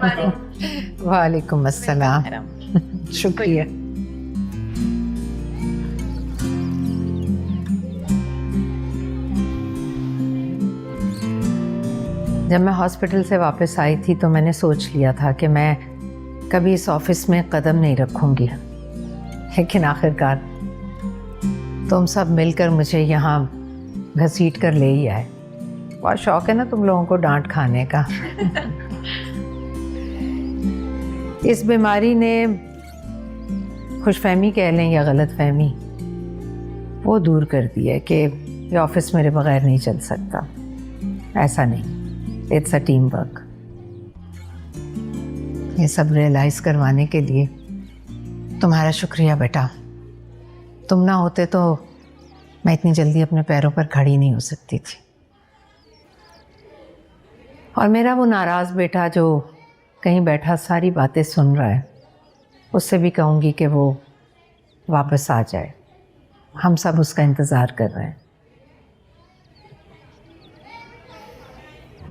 वालेकुम अस्सलाम। शुक्रिया। जब मैं हॉस्पिटल से वापस आई थी तो मैंने सोच लिया था कि मैं कभी इस ऑफिस में कदम नहीं रखूंगी, लेकिन आखिरकार तुम सब मिलकर मुझे यहाँ घसीट कर ले ही आए। बहुत शौक है ना तुम लोगों को डांट खाने का। इस बीमारी ने खुशफहमी कह लें या गलतफहमी वो दूर कर दी है कि ये ऑफिस मेरे बगैर नहीं चल सकता। ऐसा नहीं, इट्स अ टीम वर्क। ये सब रियलाइज करवाने के लिए तुम्हारा शुक्रिया बेटा। तुम ना होते तो मैं इतनी जल्दी अपने पैरों पर खड़ी नहीं हो सकती थी। और मेरा वो नाराज़ बेटा जो कहीं बैठा सारी बातें सुन रहा है, उससे भी कहूँगी कि वो वापस आ जाए। हम सब उसका इंतज़ार कर रहे हैं।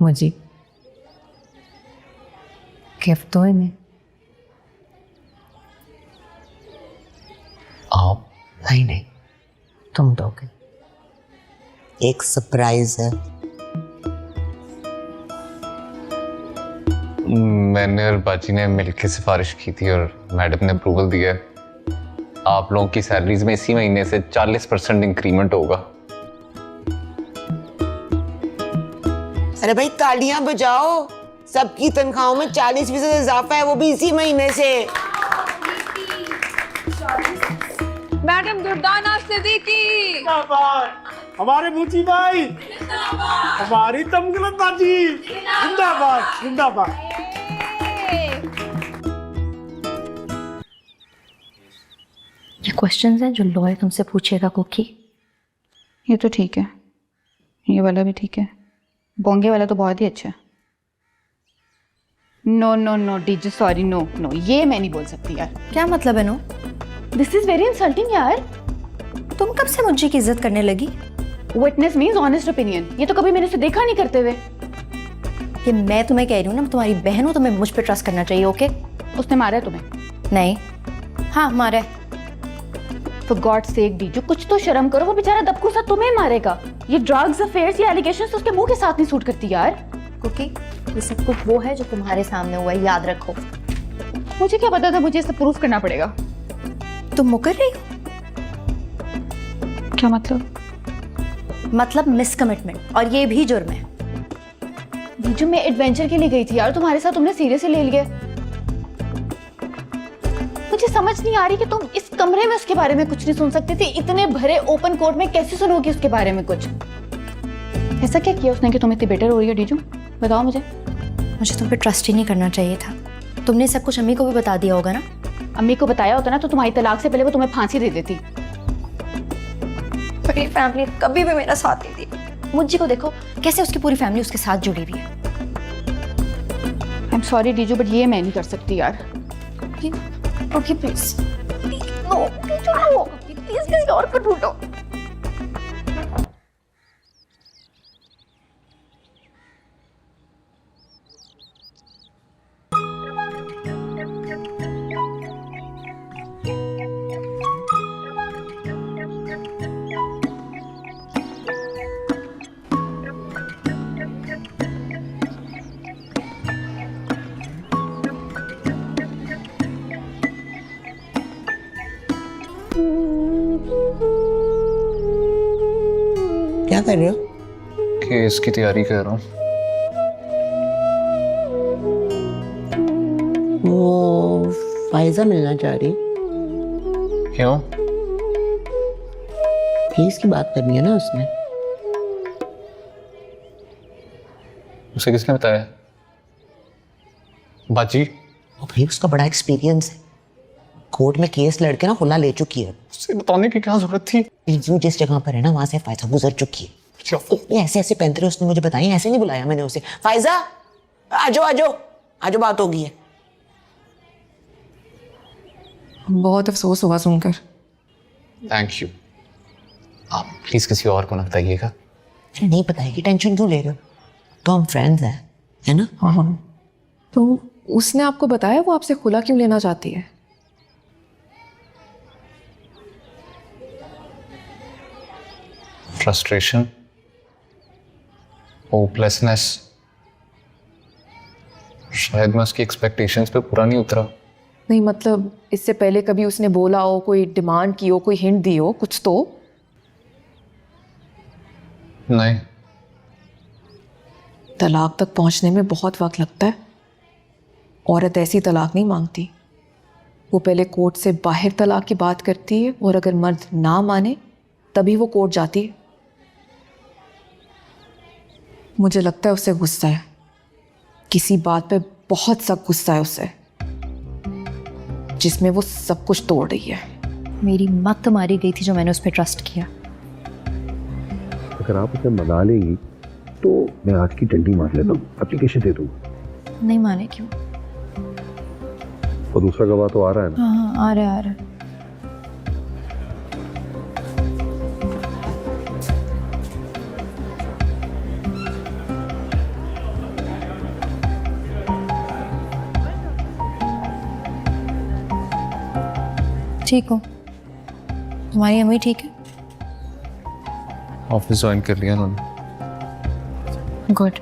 मुझे गिफ्ट दो इन्हें। आप? नहीं, तुम दोगे। एक सरप्राइज है। मैंने और बाजी ने मिलकर सिफारिश की थी और मैडम ने अप्रूवल दिया है। आप लोगों की सैलरीज में इसी महीने से 40% इंक्रीमेंट होगा। अरे भाई तालियां बजाओ, सबकी तनख्वाहों में 40% इजाफा है, वो भी इसी महीने से। मैडम दुर्दाना सिद्दीकी हमारे मुची भाई, हमारी तमगलत बाजी, जिंदाबाद जिंदाबाद। ये क्वेश्चंस हैं जो लॉयर तुमसे पूछेगा कुकी। ये तो ठीक है, ये वाला भी ठीक है, बोंगे वाला तो बहुत ही अच्छा है। No no no DJ, sorry, no no, ये मैं नहीं बोल सकती यार। क्या मतलब है no? This is very insulting यार। तुम कब से मुझे की इज्जत करने लगी? विटनेस मीन्स ऑनेस्ट ओपिनियन, ये तो कभी मैंने उसे देखा नहीं करते हुए। कि मैं तुम्हें कह रही हूँ ना, तुम्हारी बहन हो, तुम्हें मुझ पे ट्रस्ट करना चाहिए। ओके? उसने मारा है तुम्हें? नहीं। हाँ मारा है। फॉर गॉड सेक डीजू, कुछ तो शर्म करो। वो बेचारा दबकू सा तुम्हें मारेगा। ये ड्रग्स अफेयर्स, ये एलिगेशंस उसके मुंह के साथ नहीं सूट करती यार। कुकी, ये सब कुछ वो है जो तुम्हारे सामने हुआ है, याद रखो। मुझे क्या पता था मुझे इसे प्रूफ करना पड़ेगा। तुम मुकर रही हो? क्या मतलब? मतलब मिसकमिटमेंट, और ये भी जुर्म है। डीजू मैं एडवेंचर के लिए गई थी यार, तुम्हारे साथ तुमने सीरियसली ले लिया। मुझे समझ नहीं आ रही कि तुम इस कमरे में उसके बारे में कुछ नहीं सुन सकती थी। इतने भरे ओपन कोर्ट में कैसे सुनोगी उसके बारे में कुछ? ऐसा क्या किया उसने कि तुम इतनी बेटर हो रही है डीजू? बताओ मुझे। मुझे तुम पे ट्रस्ट ही नहीं करना चाहिए था। तुमने सब कुछ अम्मी को भी बता दिया होगा ना? अम्मी को बताया होता ना तो तुम्हारी तलाक से पहले वो तुम्हें फांसी दे देती। मेरी फैमिली कभी भी मेरा साथ नहीं दी। मुझे को देखो कैसे उसकी पूरी फैमिली उसके साथ जुड़ी हुई है। आई एम सॉरी डीजू, बट ये मैं नहीं कर सकती यार। ओके प्लीज, नो प्लीज किसी और को ढूंढो। क्या कर रहे हो? केस की तैयारी कर रहा हूँ। वो फायजा मिलना चाह रही। क्यों? फीस की बात करनी है ना उसने। उसे किसने बताया? बाजी? वो भाई उसका बड़ा एक्सपीरियंस है, कोर्ट में केस लड़के ना खुला ले चुकी है। उसे बताने की क्या जरूरत थी? जिस जगह पर है ना वहां से फायजा गुजर चुकी है। इतने ऐसे ऐसे पैंतरे उसने मुझे बताई, ऐसे नहीं बुलाया मैंने उसे। फायजा आजो आजो आजो, बात हो गई है। बहुत अफसोस हुआ सुनकर। Thank you. आप प्लीज किसी और को ना बताइएगा। अरे नहीं बताएगी, टेंशन क्यों ले रहे हो? तो हम फ्रेंड्स हैं, है ना? हाँ, तो उसने आपको बताया वो आपसे खुला क्यों लेना चाहती है? फ्रस्ट्रेशन, होपलेसनेस, शायद मैं उसकी एक्सपेक्टेशंस पे पूरा नहीं उतरा। नहीं मतलब इससे पहले कभी उसने बोला हो, कोई डिमांड की हो, कोई हिंट दी हो, कुछ तो? नहीं। तलाक तक पहुंचने में बहुत वक्त लगता है। औरत ऐसी तलाक नहीं मांगती, वो पहले कोर्ट से बाहर तलाक की बात करती है और अगर मर्द ना माने तभी वो कोर्ट जाती है। मुझे लगता है उससे गुस्सा है, किसी बात पे बहुत सख्त गुस्सा है उससे, जिसमें वो सब कुछ तोड़ रही है। मेरी मत मारी गई थी जो मैंने उस पर ट्रस्ट किया। अगर आप उसे मना लेंगी तो मैं आज की डंडी मार लेता हूँ, एप्लीकेशन दे दूँगा। नहीं माने क्यों? और दूसरा गवाह तो आ रहा है ना? हाँ आ रहा है। ठीक हो? तुम्हारी अम्मी ठीक है? ऑफिस ज्वाइन कर लिया उन्होंने। गुड।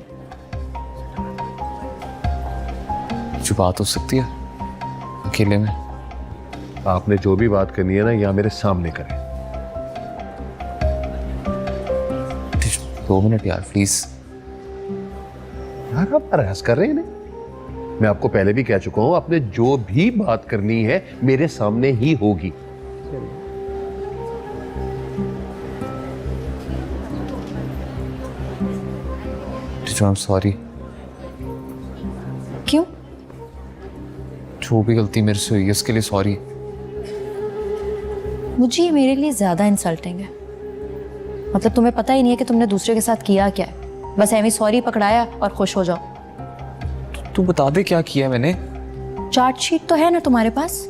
जो बात हो सकती है अकेले में। आपने जो भी बात करनी है ना, यहाँ मेरे सामने करें। 2 मिनट यार प्लीज। यार आप प्रयास कर रहे हैं ना? मैं आपको पहले भी कह चुका हूँ, आपने जो भी बात करनी है मेरे सामने ही होगी। I'm sorry। क्यों? जो भी गलती मेरे से हुई है उसके लिए सॉरी। मुझे ये मेरे लिए ज्यादा इंसल्टिंग है। मतलब तुम्हें पता ही नहीं है कि तुमने दूसरे के साथ किया क्या है, बस ऐਵੇਂ सॉरी पकड़ाया और खुश हो जाओ। तू बता दे क्या किया है मैंने। चार्जशीट तो है ना तुम्हारे पास?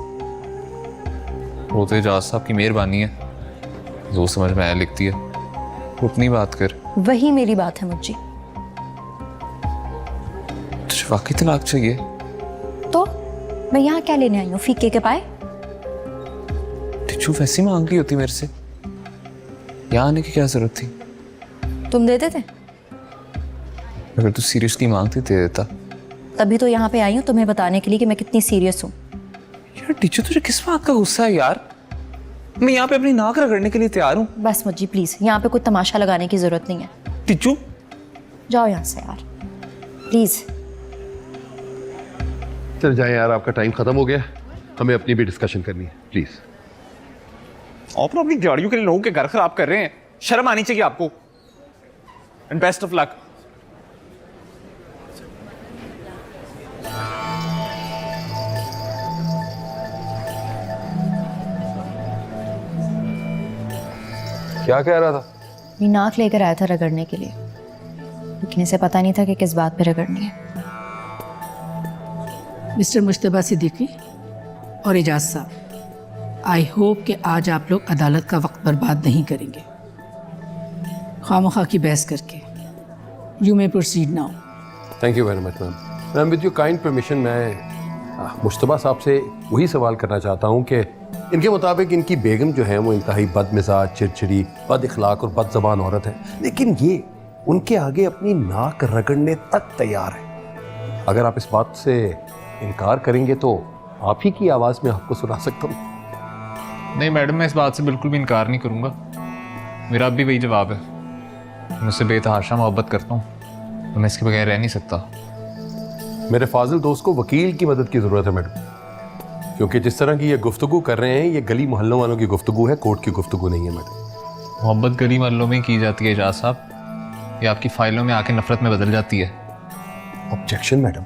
वो तो एजाज साहब की मेहरबानी है, जो समझ में आया लिखती है। वो अपनी बात कर। वही मेरी बात है मुझे। तुझे वाकई तलाक चाहिए? तो मैं यहाँ क्या लेने आई हूँ, फीके के पाए? टिचू वैसी मांग ली होती मेरे से, यहाँ आने की क्या जरूरत थी? तुम देते थे? अगर तू सीरियसली मांगती दे देता। तभी तो यहाँ पे आई हूँ तुम्हें बताने के लिए कि मैं कितनी सीरियस हूँ। यार टिचू तुझे किस बात का गुस्सा है यार? मैं यहाँ पे अपनी नाक रगड़ने के लिए तैयार हूँ। बस मुझे प्लीज यहाँ पे कोई तमाशा लगाने की जरूरत नहीं है। टिचू जाओ यहाँ से यार प्लीज। चल जाए यार, आपका टाइम खत्म हो गया, हमें अपनी भी डिस्कशन करनी है, प्लीज। आप अपनी गाड़ियों के लिए लोगों के घर खराब कर रहे हैं, शर्म आनी चाहिए आपको। And best of luck. क्या कह रहा था? ये नाक लेकर आया था रगड़ने के लिए, लेकिन इसे पता नहीं था कि किस बात पे रगड़नी है। मिस्टर मुश्तबा सिद्दीकी और एजाज साहब, आई होप कि आज आप लोग अदालत का वक्त बर्बाद नहीं करेंगे खामखा की बहस करके। You may proceed now. Thank you very much ma'am. Ma'am with your kind permission, मैं मुश्तबा साहब से वही सवाल करना चाहता हूँ कि इनके मुताबिक इनकी बेगम जो है वो इंतहाई बदमिजाज, चिड़चिड़ी, बद इखलाक और बद ज़बान औरत है, लेकिन ये उनके आगे अपनी नाक रगड़ने तक तैयार है। अगर आप इस बात से इनकार करेंगे तो आप ही की आवाज़ में आपको सुना सकता हूँ। नहीं मैडम, मैं इस बात से बिल्कुल भी इनकार नहीं करूँगा। मेरा अब भी वही जवाब है, मैं उससे बेतहाशा मोहब्बत करता हूँ, तो मैं इसके बगैर रह नहीं सकता। मेरे फाजिल दोस्त को वकील की मदद की ज़रूरत है मैडम, क्योंकि जिस तरह की ये गुफ्तगू कर रहे हैं ये गली मोहल्लों वालों की गुफ्तगू है, कोर्ट की गुफ्तगू नहीं है मैडम। मोहब्बत गली मोहल्लों में की जाती है एजाज साहब, ये आपकी फाइलों में आके नफरत में बदल जाती है। Objection madam.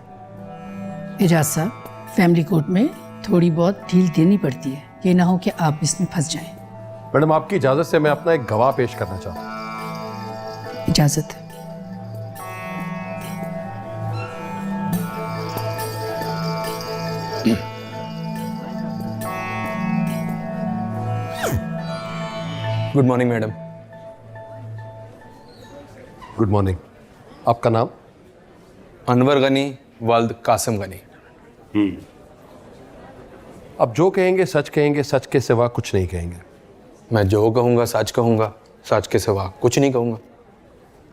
एजाज साहब, फैमिली कोर्ट में थोड़ी बहुत ढील देनी पड़ती है, ये ना हो कि आप इसमें फंस जाएं। मैडम आपकी इजाज़त से मैं अपना एक गवाह पेश करना चाहता हूँ। इजाज़त है। Good morning madam. Good morning. आपका नाम? अनवर गनी, वाल्द कासिम गनी। अब जो कहेंगे सच के सिवा कुछ नहीं कहेंगे। मैं जो कहूँगा सच के सिवा कुछ नहीं कहूँगा।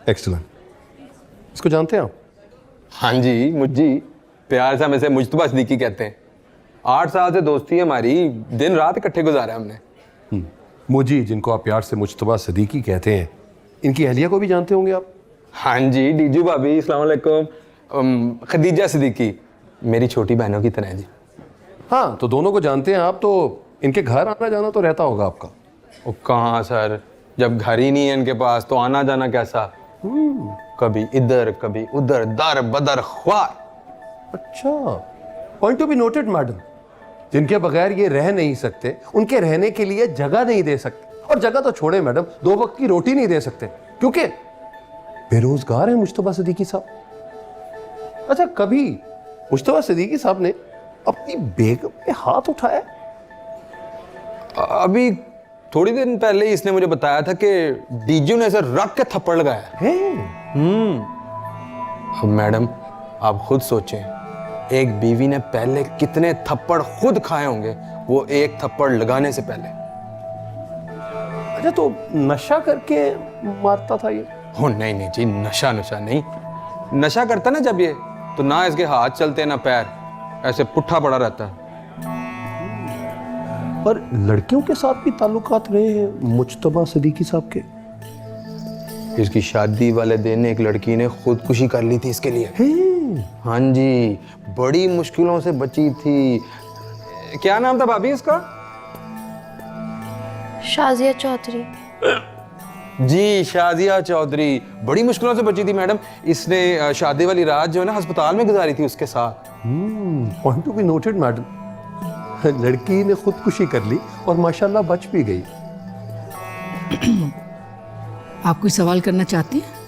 एक्सीलेंट। इसको जानते हैं आप? हाँ जी, मुझी प्यार से हम इसे मुज्तबा सिद्दीकी कहते हैं। 8 साल से दोस्ती है हमारी, दिन रात इकट्ठे गुजारा हमने। मुजी, जिनको आप प्यार से मुज्तबा सिद्दीकी कहते हैं, इनकी अहलिया को भी जानते होंगे आप? हाँ जी, डीजू भाभी, अस्सलाम वालेकुम। खदीजा सिद्दीकी मेरी छोटी बहनों की तरह है जी। हाँ, तो दोनों को जानते हैं आप, तो इनके घर आना जाना तो रहता होगा आपका? वो कहाँ सर, जब घर ही नहीं है इनके पास तो आना जाना कैसा? कभी इधर कभी उधर, दर बदर ख्वार। अच्छा, point to be noted madam. जिनके बगैर ये रह नहीं सकते, उनके रहने के लिए जगह नहीं दे सकते। और जगह तो छोड़े मैडम, 2 वक्त की रोटी नहीं दे सकते क्योंकि बेरोजगार है मुज्तबा सिद्दीकी साहब। अच्छा, कभी मुज्तबा सिद्दीकी साहब ने अपनी बेगम पे हाथ उठाया? अभी थोड़ी दिन पहले ही इसने मुझे बताया था कि डीजू ने इसे रख के थप्पड़ लगाया है। अब मैडम आप खुद सोचें, एक बीवी ने पहले कितने थप्पड़ खुद खाए होंगे वो एक थप्पड़ लगाने से पहले। अच्छा, तो नशा करके मारता था ये? हो नहीं जी, नशा नहीं। नशा करता ना जब ये, तो ना इसके हाथ चलते ना पैर, ऐसे पुट्ठा पड़ा रहता है। पर लड़कियों के साथ भी ताल्लुकात रहे हैं मुज्तबा सिद्दीकी साहब के? इसकी शादी वाले दिन एक लड़की ने खुदकुशी कर ली थी इसके लिए। हाँ जी, बड़ी मुश्किलों से बची थी। क्या नाम था भाभी इसका? शाजिया चौधरी। जी, शाजिया चौधरी बड़ी मुश्किलों से बची थी मैडम। इसने शादी वाली रात जो है ना अस्पताल में गुजारी थी उसके साथ। Point to be noted madam. लड़की ने खुदकुशी कर ली और माशाल्लाह बच भी गई। आप कोई सवाल करना चाहते हैं?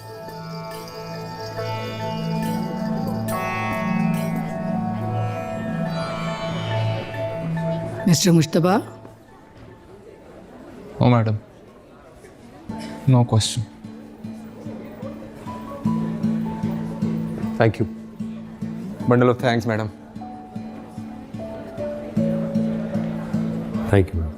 Mister Mushtaba? Oh madam, no question. Thank you. Bundle of thanks madam. Thank you ma'am.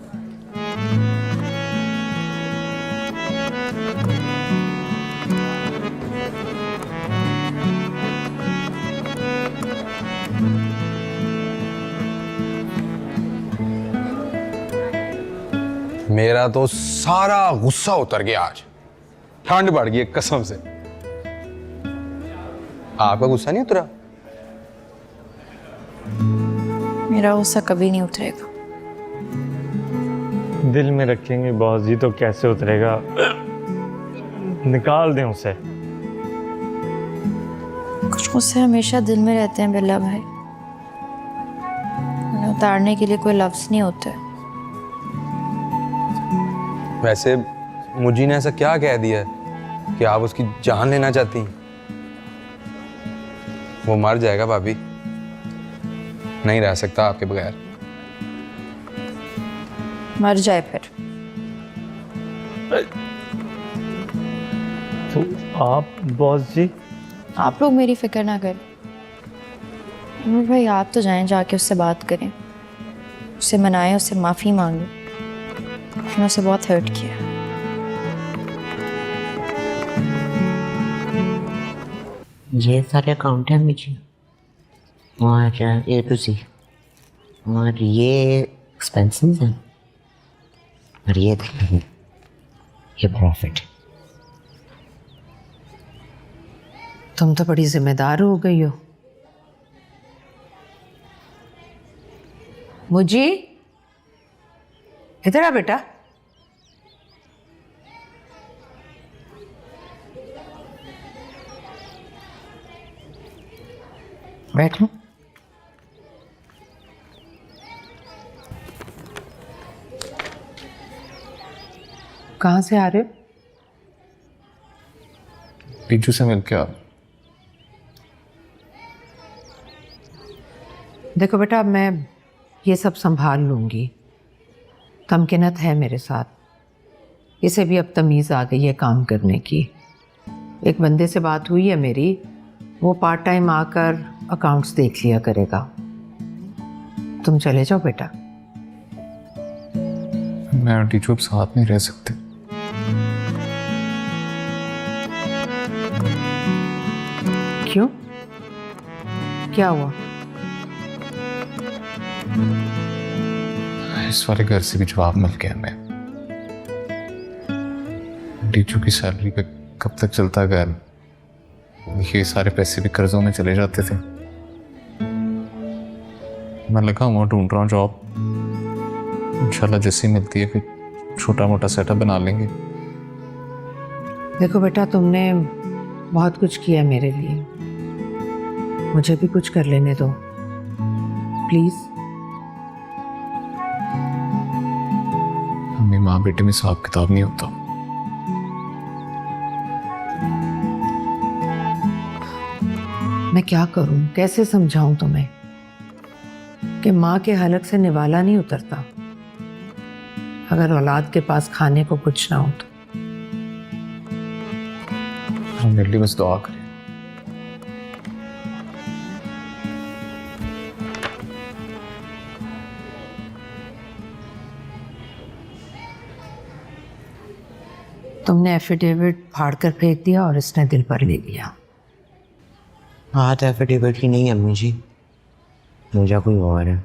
मेरा तो सारा गुस्सा उतर गया आज, ठंड बढ़ गई कसम से। आपका गुस्सा नहीं उतरा? मेरा गुस्सा कभी नहीं उतरेगा। दिल में रखेंगे बॉस जी तो कैसे उतरेगा? निकाल दें उसे। कुछ गुस्से हमेशा दिल में रहते हैं बिल्ला भाई, उन्हें उतारने के लिए कोई लफ्ज नहीं होते। वैसे मुझी ने ऐसा क्या कह दिया है कि आप उसकी जान लेना चाहती हैं? वो मर जाएगा भाभी, नहीं रह सकता आपके बगैर। मर जाए फिर। तो आप बॉस जी? आप लोग मेरी फिक्र ना करें। अमीर भाई आप तो जाएं, जाके उससे बात करें, उससे मनाएं, उससे माफ़ी मांगें। उसने उसे बहुत हर्ट किया। ये सारे अकाउंट हैं मुझे, और ए टू सी, और ये एक्सपेंसेस हैं, और ये प्रॉफिट। तुम तो बड़ी जिम्मेदार हो गई हो। मुझे इधर आ बेटा। बैठ लो। कहाँ से आ रहे हो? पीछू से मिल के आ। देखो बेटा, अब मैं ये सब संभाल लूँगी। तमकिनत है मेरे साथ, इसे भी अब तमीज़ आ गई है काम करने की। एक बंदे से बात हुई है मेरी, वो पार्ट टाइम आकर अकाउंट्स देख लिया करेगा। तुम चले जाओ बेटा। मैं और टीचू अब साथ नहीं रह सकते। क्यों, क्या हुआ? इस वाले घर से भी जवाब मिल गया हमें। टीचू की सैलरी पे कब तक चलता घर? ये सारे पैसे भी कर्जों में चले जाते थे। मैं लगा हुआ ढूंढ रहा हूँ जॉब, इंशाल्लाह जैसी मिलती है फिर छोटा मोटा सेटअप बना लेंगे। देखो बेटा, तुमने बहुत कुछ किया मेरे लिए, मुझे भी कुछ कर लेने दो प्लीज। मम्मी, माँ बेटे में हिसाब किताब नहीं होता। मैं क्या करूं, कैसे समझाऊं तुम्हें कि माँ के हलक से निवाला नहीं उतरता अगर औलाद के पास खाने को कुछ ना हो तो। मेरे लिए बस दुआ करें। तुमने एफिडेविट फाड़ कर फेंक दिया और इसने दिल पर ले लिया। बात एफिडेविट की नहीं अम्मी जी, मुझे कोई और है।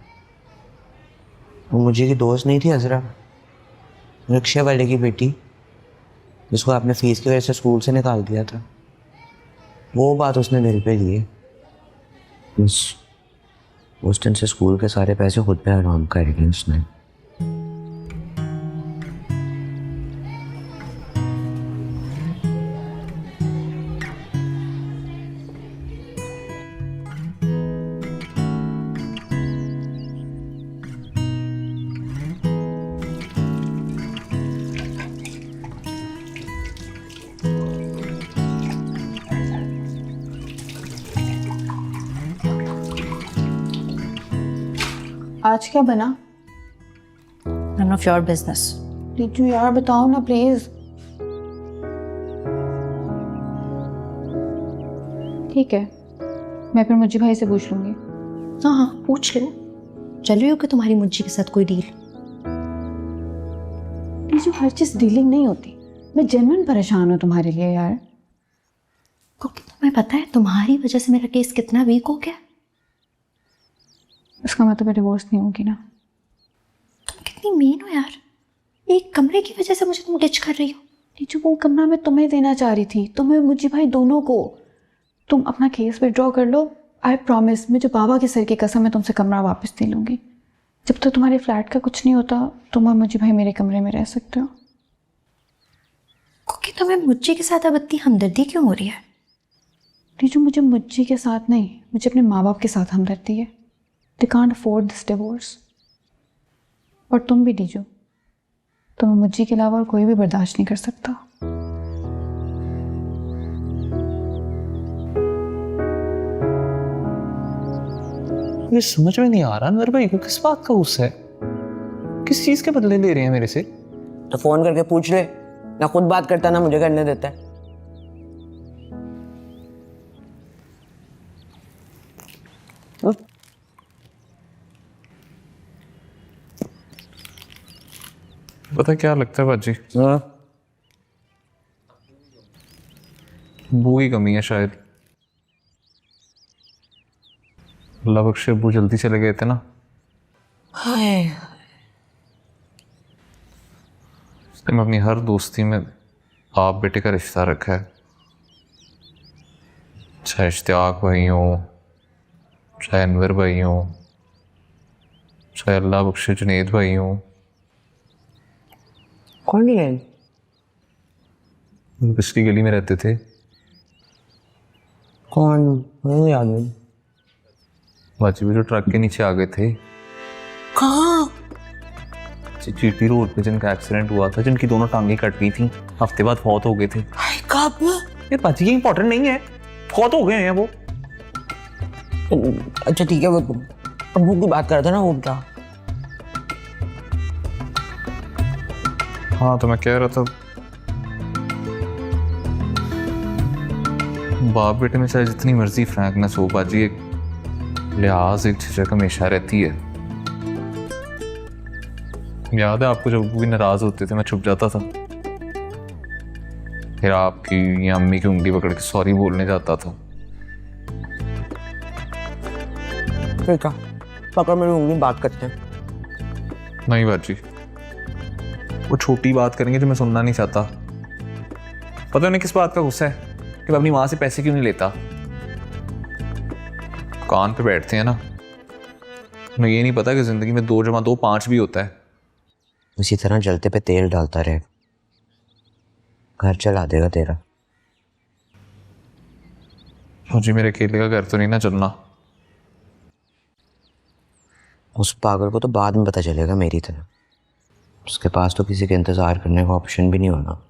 वो मुझे की दोस्त नहीं थी अजरा, रिक्शे वाले की बेटी, जिसको आपने फीस की वजह से स्कूल से निकाल दिया था। वो बात उसने दिल पे लिए। उस दिन से स्कूल के सारे पैसे खुद पे हराम कर दिए उसने। आज क्या बना? None of your business. टीचू यार बताओ ना प्लीज। ठीक है, मैं फिर मुझे भाई से पूछ लूंगी। हाँ हाँ पूछ लो। चल रही हो कि तुम्हारी मुज्जी के साथ कोई डील? टीचू हर चीज डीलिंग नहीं होती, मैं जेन्युइन परेशान हूँ तुम्हारे लिए यार। क्योंकि तुम्हें पता है तुम्हारी वजह से मेरा केस कितना वीक हो गया। इसका मतलब मैं डिवोर्स नहीं होगी ना? तुम कितनी मीन हो यार, एक कमरे की वजह से मुझे तुम डिच कर रही हो। टीचू वो कमरा मैं तुम्हें देना चाह रही थी, तुम्हें मुझे भाई दोनों को। तुम अपना केस विड्रॉ कर लो, आई प्रॉमिस मुझे बाबा के सर की कसम मैं तुमसे कमरा वापस दे लूँगी। जब तक तुम्हारे फ्लैट का कुछ नहीं होता तुम और मुझे भाई मेरे कमरे में रह सकते हो। क्योंकि तुम्हें मुज्जी के साथ अब इतनी हमदर्दी क्यों हो रही है? टीचू मुझे मुज्जी के साथ नहीं, मुझे अपने माँ बाप के साथ हमदर्दी है। They can't afford this divorce. और तुम भी टीचू, तुम्हें मुझे के अलावा और कोई भी बर्दाश्त नहीं कर सकता। मुझे समझ में नहीं आ रहा अनवर भाई को किस बात का गुस्सा है, किस चीज के बदले ले रहे हैं मेरे से? तो फोन करके पूछ ले, ना खुद बात करता ना मुझे करने देता है। पता क्या लगता है बाजी? बू की कमी है शायद। अल्लाह बख्शे अब्बू जल्दी चले गए थे ना। हाय, मैं अपनी हर दोस्ती में आप बेटे का रिश्ता रखा है, चाहे इश्तियाक भाई हो, चाहे अनवर भाई हो, चाहे अल्लाह बख्शे जुनेद भाई हो। कौन है? पिछली गली में रहते थे। कौन? मुझे याद नहीं। बाजी भी जो ट्रक के नीचे आ गए थे। कहाँ? चीटी रोड पे जिनका एक्सीडेंट हुआ था, जिनकी दोनों टांगे कट गई थी, हफ्ते बाद फौत हो गए थे। कब? ये बाजी ये इंपॉर्टेंट नहीं है, फौत हो गए हैं वो। अच्छा ठीक है, वो अब्बू की बात कर रहा था ना, वो क्या? हाँ तो मैं कह रहा था बाप बेटे में चाहे जितनी मर्जी फ्रैंकनेस हो बाजी, एक लिहाज एक झिझक हमेशा रहती है। याद है आपको जब वो भी नाराज होते थे मैं छुप जाता था, फिर आपकी या अम्मी की उंगली पकड़ के सॉरी बोलने जाता था। फिर क्या पकड़ मेरी उंगली बात करते हैं। नहीं बाजी, वो छोटी बात करेंगे जो मैं सुनना नहीं चाहता। पता उन्हें किस बात का गुस्सा है कि मैं अपनी माँ से पैसे क्यों नहीं लेता। कान पे बैठते हैं ना, उन्हें ये नहीं पता कि जिंदगी में 2 + 2 5 भी होता है। उसी तरह जलते पे तेल डालता रहे, घर चला देगा तेरा। मुझे मेरे अकेले का घर तो नहीं ना चलना। उस पागल को तो बाद में पता चलेगा मेरी तरह, उसके पास तो किसी के इंतजार करने का ऑप्शन भी नहीं होना।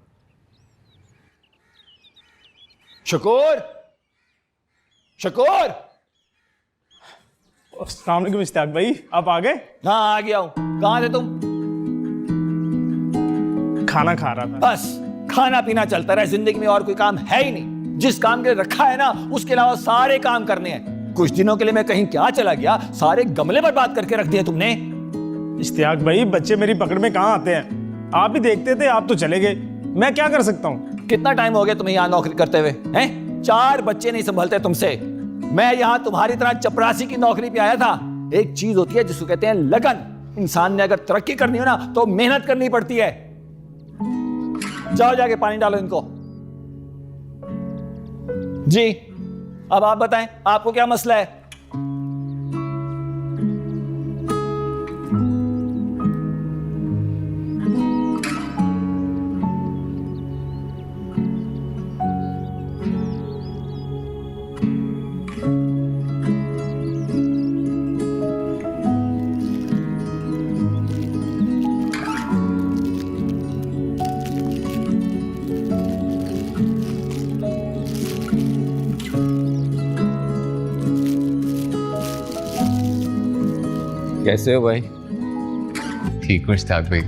शकूर, शकूर। अस्सलाम वालेकुम इश्तियाक भाई, आप आ गए? हाँ आ गया हूँ। कहाँ थे तुम? खाना खा रहा था। बस खाना पीना चलता रहा, जिंदगी में और कोई काम है ही नहीं। जिस काम के लिए रखा है ना, उसके अलावा सारे काम करने हैं। कुछ दिनों के लिए मैं कहीं क्या चला गया, सारे गमले बर्बाद करके रख दिए तुमने। इश्तियाक भाई, बच्चे मेरी पकड़ में कहाँ आते हैं? आप भी देखते थे, आप तो चले गए, मैं क्या कर सकता हूँ? कितना टाइम हो गया तुम्हें यहाँ नौकरी करते हुए हैं? 4 बच्चे नहीं संभलते तुमसे। मैं यहाँ तुम्हारी तरह चपरासी की नौकरी पे आया था। एक चीज होती है जिसको कहते हैं लगन। इंसान ने अगर तरक्की करनी हो ना तो मेहनत करनी पड़ती है। जाओ जाके पानी डालो इनको। जी अब आप बताएं, आपको क्या मसला है? कैसे हो भाई? ठीक हो इश्तियाक भाई?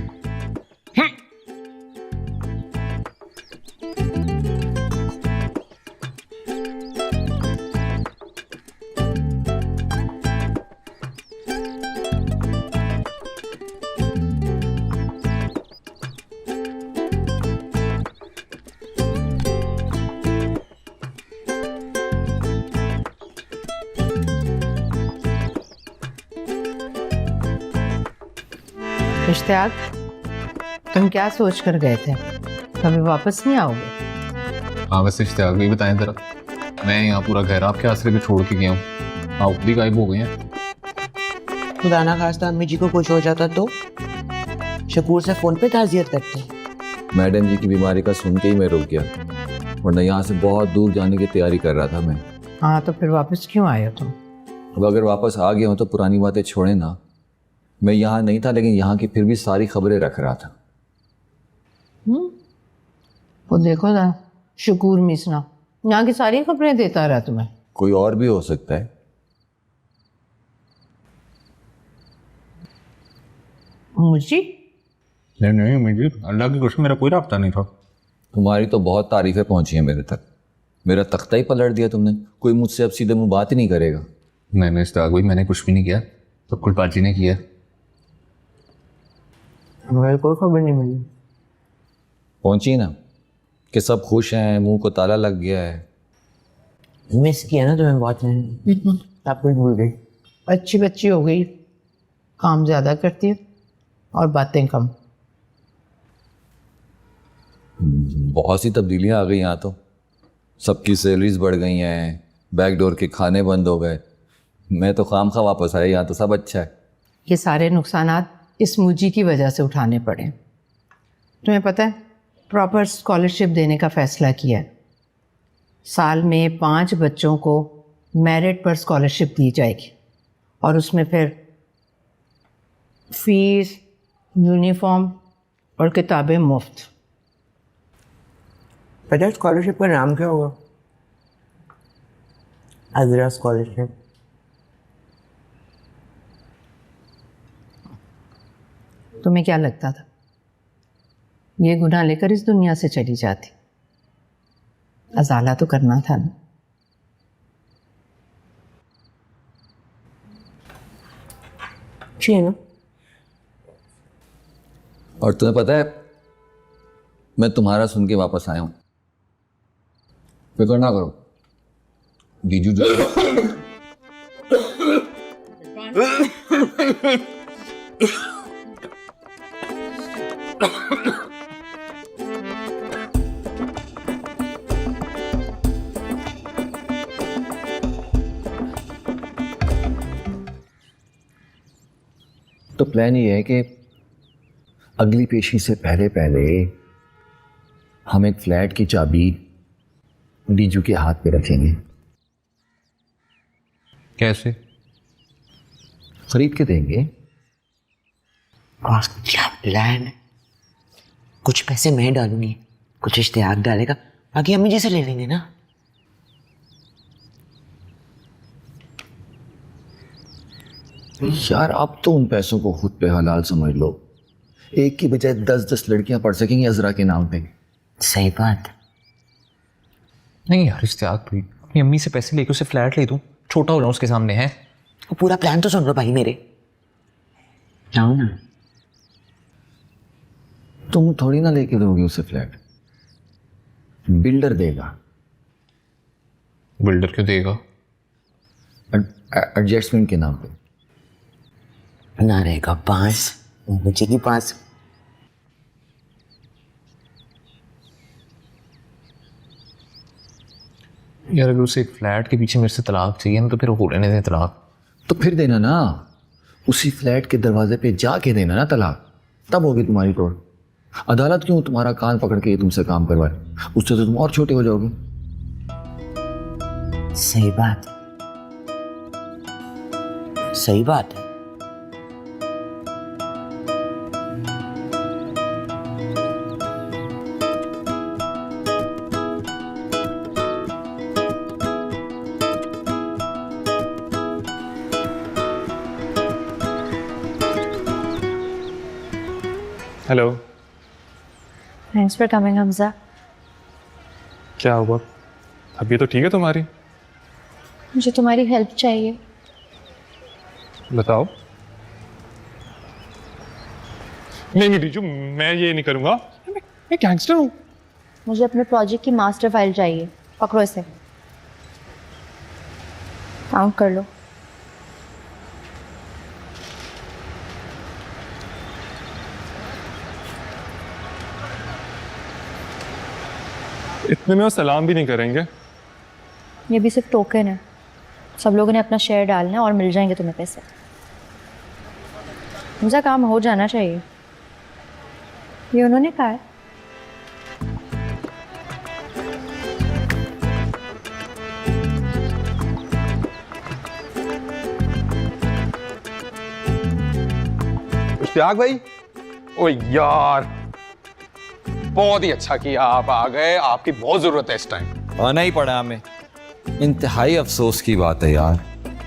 इश्तियाक, तुम क्या सोच कर गए थे? कभी वापस नहीं आओगे? हाँ वैसे इश्तियाक भाई बताएं जरा, मैं यहाँ पूरा घर आपके आसरे पे छोड़ के गया हूँ, आप भी गायब हो गए हैं। खुदा ना खास्ता अम्मी जी को कुछ हो जाता तो शकूर से फोन पे ताज़ियत करते। मैडम जी की बीमारी का सुन के ही मैं रुक गया, वरना यहाँ से बहुत दूर जाने की तैयारी कर रहा था मैं। हाँ तो फिर वापस क्यों आए हो तुम? अब अगर वापस आ गया हूँ तो पुरानी बातें छोड़े ना। मैं यहाँ नहीं था लेकिन यहाँ की फिर भी सारी खबरें रख रहा था। वो देखो ना, शकूर मिसना यहाँ की सारी खबरें देता रहा तुम्हें। कोई और भी हो सकता है। मुझी? नहीं मुझे अल्लाह की कसम मेरा कोई राब्ता नहीं था। तुम्हारी तो बहुत तारीफें पहुंची हैं मेरे तक, मेरा तख्ता ही पलट दिया तुमने। कोई मुझसे अब सीधे मुंह बात ही नहीं करेगा। नहीं इश्तियाक भाई, मैंने कुछ भी नहीं किया, सब कुछ बाजी ने किया। मुझे कोई खबर नहीं मिली। पहुंची ना कि सब खुश हैं, मुंह को ताला लग गया है। मिस किया ना तुम्हें बहुत मैंने, सब कुछ भूल गई। अच्छी बच्ची हो गई, काम ज़्यादा करती है और बातें कम। बहुत सी तब्दीलियां आ गई यहाँ तो। सबकी सैलरीज बढ़ गई हैं, बैकडोर के खाने बंद हो गए। मैं तो खामखा वापस आया, यहाँ तो सब अच्छा है। ये सारे नुकसानात इस मुजी की वजह से उठाने पड़े। तुम्हें पता है, प्रॉपर स्कॉलरशिप देने का फ़ैसला किया है। साल में 5 बच्चों को मेरिट पर स्कॉलरशिप दी जाएगी और उसमें फिर फीस, यूनिफॉर्म और किताबें मुफ्त। पता है स्कॉलरशिप का नाम क्या होगा? अजरा स्कॉलरशिप। तुम्हें क्या लगता था ये गुनाह लेकर इस दुनिया से चली जाती? अजाला तो करना था ना। अच्छी है ना? और तुम्हें पता है मैं तुम्हारा सुन के वापस आया हूं। फिक्र ना करो, जीजू जो तो प्लान ये है कि अगली पेशी से पहले पहले हम एक फ्लैट की चाबी डीजू के हाथ पे रखेंगे। कैसे? खरीद के देंगे। और क्या प्लान? कुछ पैसे मैं डालूंगी, कुछ इश्तियाक डालेगा, बाकी अम्मी जी से ले लेंगे ना। यार आप तो उन पैसों को खुद पे हलाल समझ लो। एक की बजाय 10-10 लड़कियां पढ़ सकेंगी अजरा के नाम पे। सही बात। नहीं यार इश्तियाक भाई, अपनी अम्मी से पैसे लेके उसे फ्लैट ले दूं, छोटा हो जाऊं उसके सामने है। वो पूरा प्लान तो सुन लो भाई मेरे। जाओ ना। तुम थोड़ी ना लेके दोगे उसे फ्लैट, बिल्डर देगा। बिल्डर क्यों देगा? एडजस्टमेंट के नाम पे ना रहेगा पास, मुझे की पास। यार अगर उसे एक फ्लैट के पीछे मेरे से तलाक चाहिए ना तो फिर हो लेने दें तलाक। तो फिर देना ना, उसी फ्लैट के दरवाजे पे जाके देना ना तलाक, तब होगी तुम्हारी तोड़। अदालत क्यों तुम्हारा कान पकड़ के तुमसे काम करवाए, उससे तो तुम और छोटे हो जाओगे। सही बात, सही बात है। Hello. Thanks for coming Hamza. क्या हुआ? अभी तो ठीक है तुम्हारी? मुझे तुम्हारी हेल्प चाहिए। बताओ। नहीं डीजू, मैं ये नहीं करूंगा, मैं गैंगस्टर हूँ। मुझे अपने प्रोजेक्ट की मास्टर फाइल चाहिए, पकड़ो इसे, काउंट कर लो। इतने में वो सलाम भी नहीं करेंगे। ये भी सिर्फ टोकन है, सब लोगों ने अपना शेयर डालना है और मिल जाएंगे तुम्हें पैसे। मुझे काम हो जाना चाहिए, ये उन्होंने कहा है। इश्तियाक भाई, ओ यार बहुत ही अच्छा किया आप आ गए, आपकी बहुत जरूरत है इस टाइम। आना ही पड़ा हमें। इंतहाई अफसोस की बात है यार,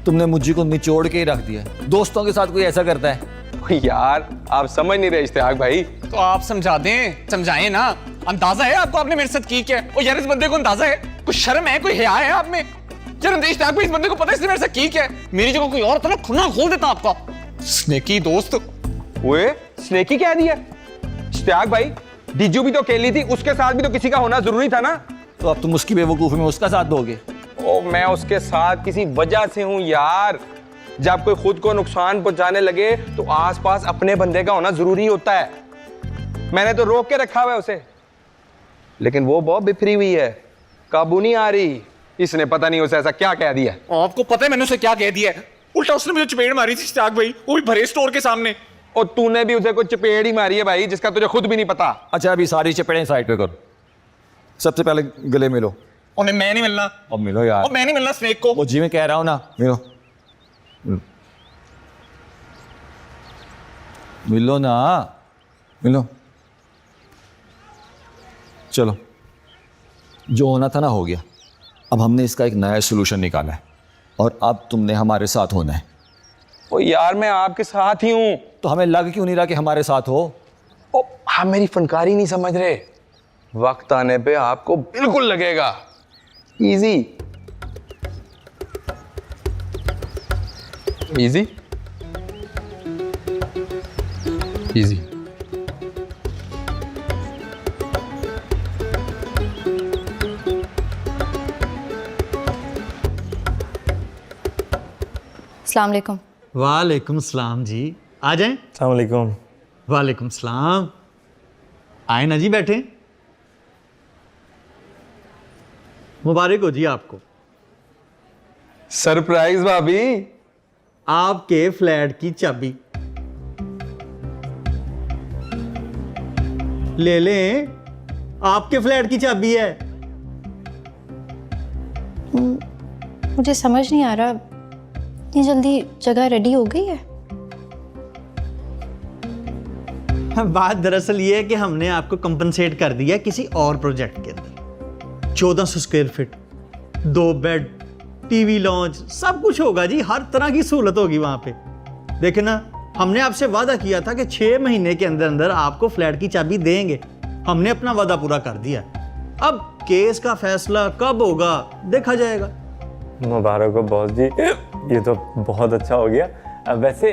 तुमने मुझे को निचोड़ के ही रख दिया। दोस्तों के साथ कोई ऐसा करता है? ओ यार आप समझ नहीं रहे इश्तियाक भाई। तो आप समझा दें, समझाएं ना। अंदाजा है आपको आपने मेरे साथ की क्या? ओ यार इस बंदे को अंदाजा है, कुछ शर्म है, कोई हया है आप में? यार इश्तियाक भाई, इस बंदे को पता है इसने मेरे साथ की क्या है? मेरी जगह कोई और होता ना खुना खोल देता आपका। स्नेकी दोस्त। ओए स्नेकी कह दिया? इश्तियाक भाई, डीजू भी तो अकेली थी, उसके साथ भी तो किसी का होना जरूरी था ना। तो अब तुम उसकी बेवकूफी में उसका साथ दोगे? ओ मैं उसके साथ किसी वजह से हूं यार। जब कोई खुद को नुकसान पहुंचाने लगे तो आसपास अपने बंदे का होना जरूरी होता है। मैंने तो रोक के रखा हुआ है उसे, लेकिन वो बहुत बिफरी हुई है, काबू नहीं आ रही। इसने पता नहीं उसे ऐसा क्या कह दिया। आपको पता है मैंने उसे क्या कह दिया है? उल्टा उसने मुझे चपेड़ मारी थी इश्तियाक भाई, वो भी भरे स्टोर के सामने। और तूने भी उसे कुछ चपेड़ ही मारी है भाई, जिसका तुझे खुद भी नहीं पता। अच्छा अभी सारी चपेड़ें साइड पे करो, सबसे पहले गले मिलो। उन्हें मैं नहीं मिलना। अब मिलो यार। और मैं नहीं मिलना स्नेक को। वो जी मैं कह रहा हूं ना, मिलो मिलो ना, मिलो। चलो, जो होना था ना हो गया। अब हमने इसका एक नया सोल्यूशन निकाला है और अब तुमने हमारे साथ होना है। ओ यार मैं आपके साथ ही हूं। तो हमें लग क्यों नहीं रहा कि हमारे साथ हो? ओ आप मेरी फनकारी नहीं समझ रहे, वक्त आने पे आपको बिल्कुल लगेगा। Easy easy easy. अस्सलाम वालेकुम। वालेकुम सलाम जी, आ जाएं। अस्सलाम वालेकुम। वालेकुम सलाम। आए ना जी, बैठे। मुबारक हो जी आपको। सरप्राइज भाभी। आपके फ्लैट की चाबी ले लें, आपके फ्लैट की चाबी है। मुझे समझ नहीं आ रहा, इतनी जल्दी जगह रेडी हो गई है? बात दरअसल ये है कि हमने आपको कंपनसेट कर दिया किसी और प्रोजेक्ट के अंदर। 1400 square feet, 2 bed, TV launch, सब कुछ होगा जी, हर तरह की सहूलत होगी वहां पे। देखे ना, हमने आपसे वादा किया था कि 6 महीने के अंदर अंदर आपको फ्लैट की चाबी देंगे। हमने अपना वादा पूरा कर दिया। अब केस का फैसला कब होगा देखा जाएगा। मुबारक हो बॉस जी, ये तो बहुत अच्छा हो गया। अब वैसे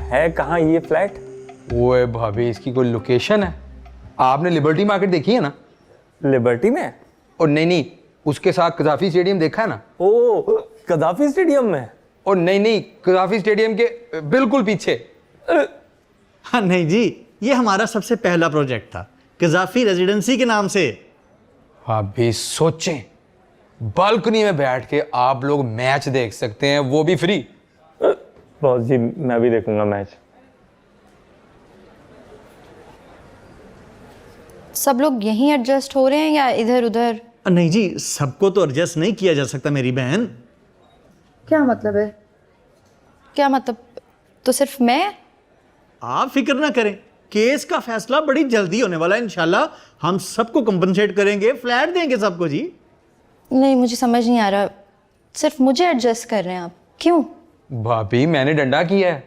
है कहाँ ये फ्लैट? ओए भाभी, इसकी कोई लोकेशन है? आपने लिबर्टी मार्केट देखी है ना? लिबर्टी में? और नहीं, उसके साथ कजाफी स्टेडियम देखा है ना? ओ, कजाफी स्टेडियम में? और नहीं, कजाफी स्टेडियम के बिल्कुल पीछे। हाँ नहीं जी, ये हमारा सबसे पहला प्रोजेक्ट था, कजाफी रेजिडेंसी के नाम से। भाभी सोचें, बालकनी में बैठ के आप लोग मैच देख सकते हैं, वो भी फ्री। बॉस जी, मैं भी देखूंगा मैच। सब लोग यहीं एडजस्ट हो रहे हैं या इधर उधर? नहीं जी, सबको तो एडजस्ट नहीं किया जा सकता मेरी बहन। क्या मतलब है? क्या मतलब? तो सिर्फ मैं? आप फिक्र ना करें, केस का फैसला बड़ी जल्दी होने वाला है। इंशाल्लाह हम सबको कंपनसेट करेंगे, फ्लैट देंगे सबको जी। नहीं, मुझे समझ नहीं आ रहा, सिर्फ मुझे एडजस्ट कर रहे हैं आप, क्यों? भाभी मैंने डंडा किया है,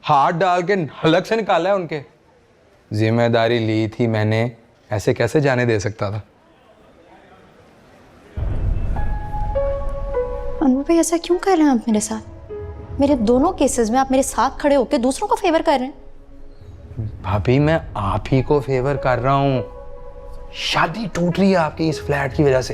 हाथ डाल के हलक से निकाला है उनके। जिम्मेदारी ली थी मैंने, ऐसे कैसे जाने दे सकता था? अनवर भाई, ऐसा क्यों कर रहे हैं आप मेरे साथ? मेरे दोनों केसेस में आप मेरे साथ खड़े होकर दूसरों को फेवर कर रहे हैं। भाभी मैं आप ही को फेवर कर रहा हूं। शादी टूट रही है आपकी इस फ्लैट की वजह से।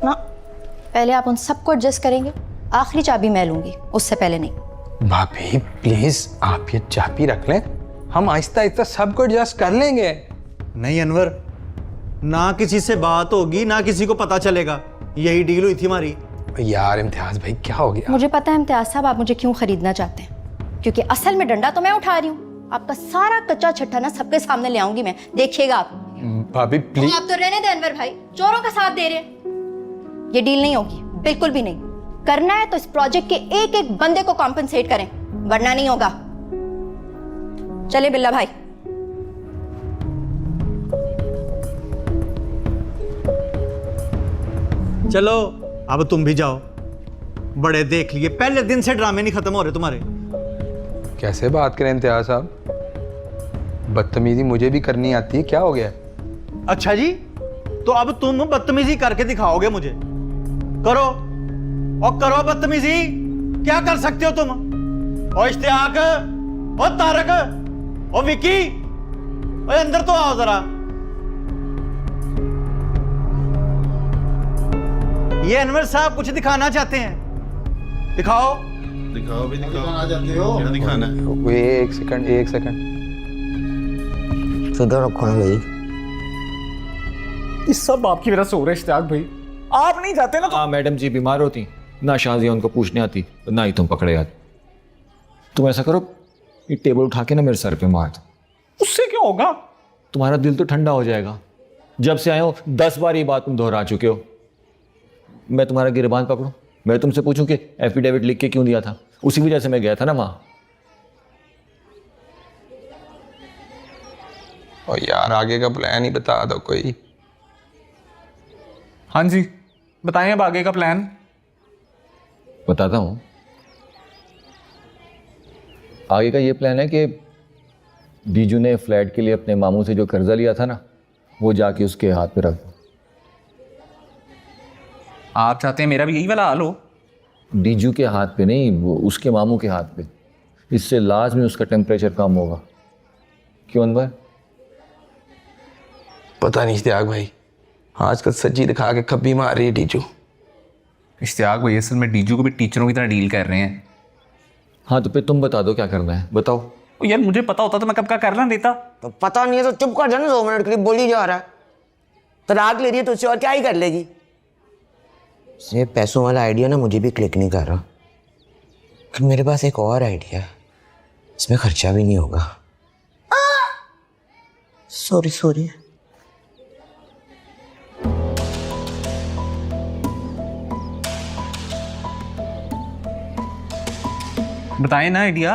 ना, पहले आप उन सबको एडजस्ट करेंगे, आखिरी चाबी मैं लूंगी, उससे पहले नहीं। भाभी प्लीज आप ये चाबी रख लें, हम आहिस्ता आहिस्ता सबको एडजस्ट कर लेंगे। नहीं अनवर, ना किसी से बात होगी, ना किसी को पता चलेगा। यही डील हुई थी हमारी। यार इम्तियाज भाई, क्या हो गया? मुझे पता है इम्तियाज साहब, आप मुझे क्यों खरीदना चाहते हैं, क्योंकि असल में डंडा तो मैं उठा रही हूँ। आपका सारा कच्चा छट्टा ना सबके सामने ले आऊंगी मैं, देखिएगा आप। भाभी प्लीज। आप तो रहने दे अनवर भाई, चोरों का साथ दे रहे हैं। ये डील नहीं होगी, बिल्कुल भी नहीं। करना है तो इस प्रोजेक्ट के एक एक बंदे को कॉम्पनसेट करें, वरना नहीं होगा। चले बिल्ला भाई। चलो अब तुम भी जाओ, बड़े देख लिए, पहले दिन से ड्रामे नहीं खत्म हो रहे तुम्हारे। कैसे बात करें इम्तियाज साहब, बदतमीजी मुझे भी करनी आती है, क्या हो गया? अच्छा जी, तो अब तुम बदतमीजी करके दिखाओगे मुझे? करो और करो बदतमीजी, क्या कर सकते हो तुम? और इश्तियाक, और तारक, और विकी, और अंदर तो आओ जरा। ये अनवर साहब कुछ दिखाना चाहते हैं, दिखाओ। दिखाओ भी दिखाओ। आ जाते हो, क्या दिखाना है? एक सेकंड। सुधर रखो ना भाई। ये सब आपकी वजह से हो रहा है इश्तियाक भाई, आप नहीं जाते ना तो। हाँ मैडम जी बीमार होती, ना शाजिया उनको पूछने आती, ना ही तुम पकड़े आते। तुम ऐसा करो, ये टेबल उठा के ना मेरे सर पे मार दो। उससे क्या होगा? तुम्हारा दिल तो ठंडा हो जाएगा। जब से आए हो 10 बार ये बात तुम दोहरा चुके हो। मैं तुम्हारा गिरबान पकड़ूं, मैं तुमसे पूछूं कि एफिडेविट लिख के क्यों दिया था? उसी वजह से मैं गया था ना वहां। और यार आगे का प्लान ही बता दो कोई। हाँ जी बताएं अब आगे का प्लान। बताता हूं। आगे का ये प्लान है कि बीजू ने फ्लैट के लिए अपने मामू से जो कर्जा लिया था ना, वो जाके उसके हाथ पे रख दो। आप चाहते हैं मेरा भी यही वाला हाल हो? डीजू के हाथ पे नहीं, वो उसके मामू के हाथ पे। इससे लाजमी उसका टेम्परेचर कम होगा। क्यों अनवर? पता नहीं इश्तियाक भाई, आजकल सज्जी दिखा के खब्बी मार रही है डीजू। इश्तियाक भाई असल में डीजू को भी टीचरों की तरह डील कर रहे हैं। हाँ तो फिर तुम बता दो क्या करना है, बताओ। यार मुझे पता होता तो मैं कब का कर ना देता। तो पता नहीं है तो चुप कर जाना, 2 मिनट के लिए बोल ही जा रहा है। तलाक ले रही है तुझसे और क्या ही कर लेगी। ये पैसों वाला आइडिया ना मुझे भी क्लिक नहीं कर रहा। फिर मेरे पास एक और आइडिया है, इसमें खर्चा भी नहीं होगा। सॉरी बताएं ना आइडिया।